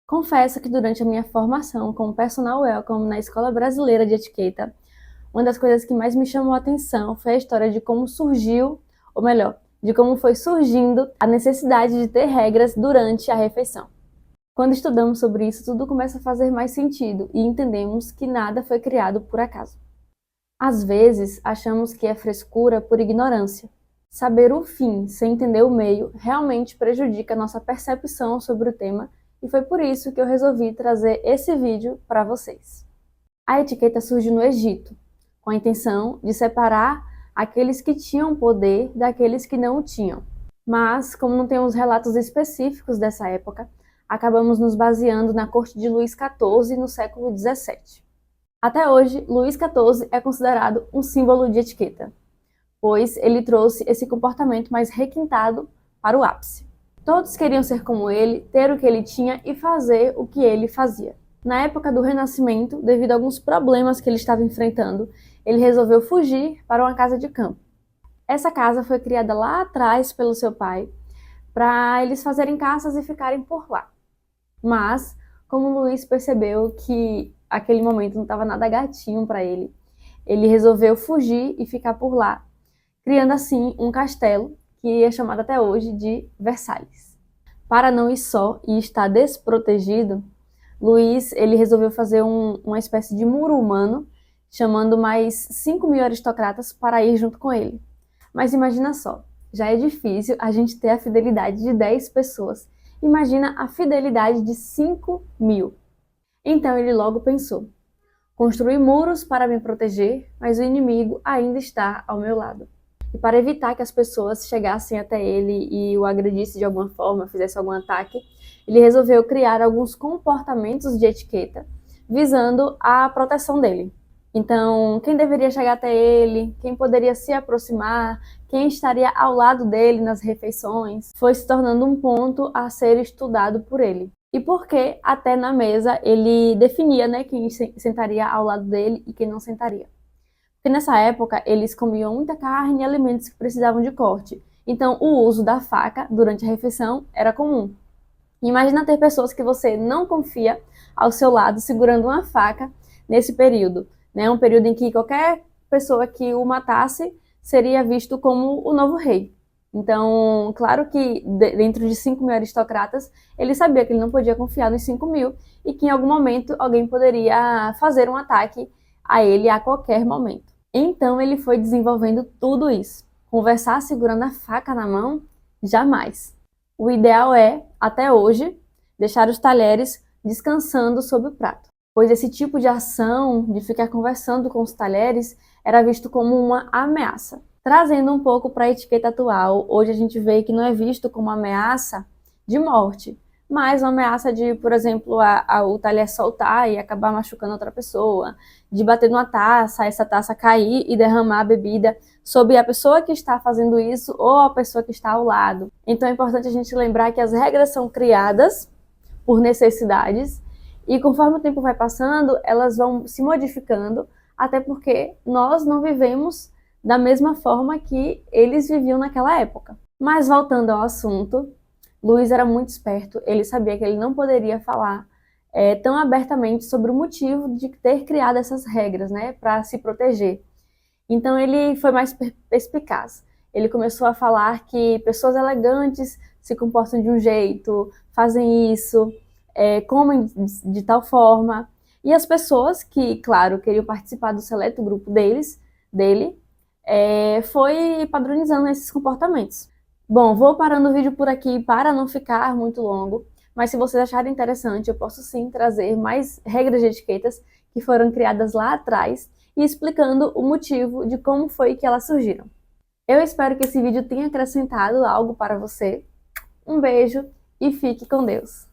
Confesso que durante a minha formação como personal welcome na Escola Brasileira de Etiqueta, uma das coisas que mais me chamou a atenção foi a história de como surgiu, ou melhor, de como foi surgindo a necessidade de ter regras durante a refeição. Quando estudamos sobre isso, tudo começa a fazer mais sentido e entendemos que nada foi criado por acaso. Às vezes, achamos que é frescura por ignorância. Saber o fim sem entender o meio realmente prejudica nossa percepção sobre o tema e foi por isso que eu resolvi trazer esse vídeo para vocês. A etiqueta surge no Egito, com a intenção de separar aqueles que tinham poder daqueles que não o tinham. Mas, como não temos relatos específicos dessa época, acabamos nos baseando na corte de Luís XIV no século XVII. Até hoje, Luís XIV é considerado um símbolo de etiqueta, pois ele trouxe esse comportamento mais requintado para o ápice. Todos queriam ser como ele, ter o que ele tinha e fazer o que ele fazia. Na época do Renascimento, devido a alguns problemas que ele estava enfrentando, ele resolveu fugir para uma casa de campo. Essa casa foi criada lá atrás pelo seu pai, para eles fazerem caças e ficarem por lá. Mas, como Luís percebeu que aquele momento não estava nada gatinho para ele, ele resolveu fugir e ficar por lá, criando assim um castelo que é chamado até hoje de Versalhes. Para não ir só e estar desprotegido, Luís ele resolveu fazer uma espécie de muro humano, chamando mais 5.000 aristocratas para ir junto com ele. Mas imagina só, já é difícil a gente ter a fidelidade de 10 pessoas. Imagina a fidelidade de 5.000. Então ele logo pensou: construir muros para me proteger, mas o inimigo ainda está ao meu lado. E para evitar que as pessoas chegassem até ele e o agredissem de alguma forma, fizessem algum ataque, ele resolveu criar alguns comportamentos de etiqueta, visando a proteção dele. Então, quem deveria chegar até ele, quem poderia se aproximar, quem estaria ao lado dele nas refeições, foi se tornando um ponto a ser estudado por ele. E porque até na mesa ele definia, quem sentaria ao lado dele e quem não sentaria. Porque nessa época eles comiam muita carne e alimentos que precisavam de corte. Então o uso da faca durante a refeição era comum. Imagina ter pessoas que você não confia ao seu lado segurando uma faca nesse período. Um período em que qualquer pessoa que o matasse seria visto como o novo rei. Então, claro que dentro de 5.000 aristocratas, ele sabia que ele não podia confiar nos 5.000 e que em algum momento alguém poderia fazer um ataque a ele a qualquer momento. Então ele foi desenvolvendo tudo isso. Conversar segurando a faca na mão? Jamais. O ideal é, até hoje, deixar os talheres descansando sobre o prato, pois esse tipo de ação, de ficar conversando com os talheres, era visto como uma ameaça. Trazendo um pouco para a etiqueta atual, hoje a gente vê que não é visto como uma ameaça de morte, mas uma ameaça de, por exemplo, o talher soltar e acabar machucando outra pessoa, de bater numa taça, essa taça cair e derramar a bebida sobre a pessoa que está fazendo isso ou a pessoa que está ao lado. Então é importante a gente lembrar que as regras são criadas por necessidades e conforme o tempo vai passando, elas vão se modificando, até porque nós não vivemos da mesma forma que eles viviam naquela época. Mas voltando ao assunto, Luís era muito esperto, ele sabia que ele não poderia falar tão abertamente sobre o motivo de ter criado essas regras, para se proteger. Então ele foi mais perspicaz. Ele começou a falar que pessoas elegantes se comportam de um jeito, fazem isso, comem de tal forma. E as pessoas que, claro, queriam participar do seleto grupo dele, foi padronizando esses comportamentos. Bom, vou parando o vídeo por aqui para não ficar muito longo, mas se vocês acharem interessante, eu posso sim trazer mais regras de etiquetas que foram criadas lá atrás e explicando o motivo de como foi que elas surgiram. Eu espero que esse vídeo tenha acrescentado algo para você. Um beijo e fique com Deus!